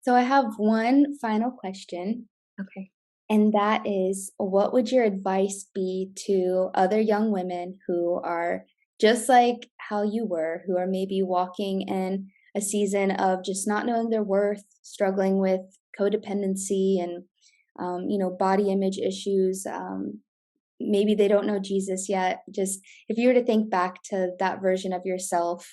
So I have one final question, Okay. and that is what would your advice be to other young women who are just like how you were, who are maybe walking in a season of just not knowing their worth, struggling with codependency and body image issues. Maybe they don't know Jesus yet. Just if you were to think back to that version of yourself,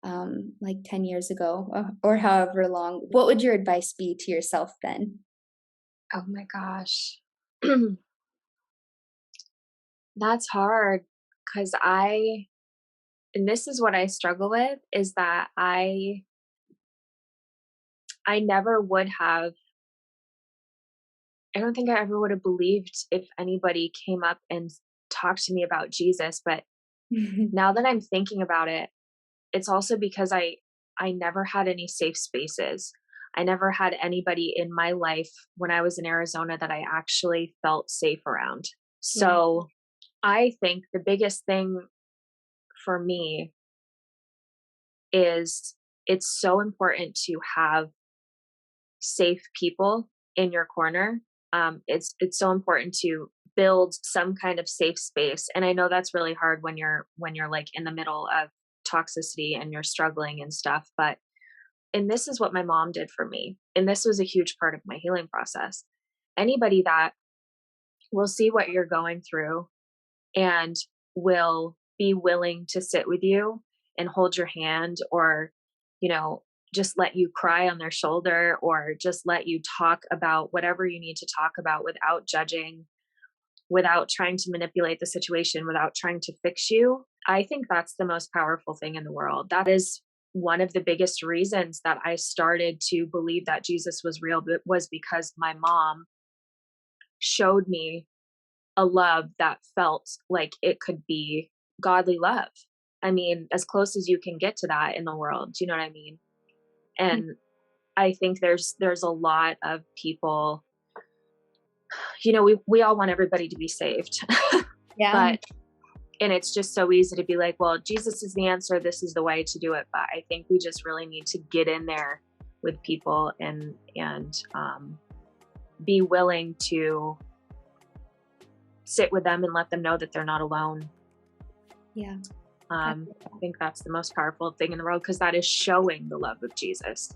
like 10 years ago, or however long, what would your advice be to yourself then? Oh my gosh. That's hard because and this is what I struggle with is that I never would have, I don't think I ever would have believed if anybody came up and talked to me about Jesus. But now that I'm thinking about it, it's also because I never had any safe spaces. I never had anybody in my life when I was in Arizona that I actually felt safe around. Yeah, So I think the biggest thing for me is it's so important to have safe people in your corner. It's so important to build some kind of safe space, and I know that's really hard when you're like in the middle of toxicity and you're struggling and stuff. But and this is what my mom did for me, and this was a huge part of my healing process. Anybody that will see what you're going through and will be willing to sit with you and hold your hand, or you know just let you cry on their shoulder, or just let you talk about whatever you need to talk about without judging, without trying to manipulate the situation, without trying to fix you. I think that's the most powerful thing in the world. That is one of the biggest reasons that I started to believe that Jesus was real, was because my mom showed me a love that felt like it could be godly love. I mean, as close as you can get to that in the world. Do you know what I mean? And I think there's a lot of people, we all want everybody to be saved. yeah, But and it's just so easy to be like, well, Jesus is the answer, this is the way to do it. But I think we just really need to get in there with people and be willing to sit with them and let them know that they're not alone. yeah. I think that's the most powerful thing in the world, because that is showing the love of Jesus.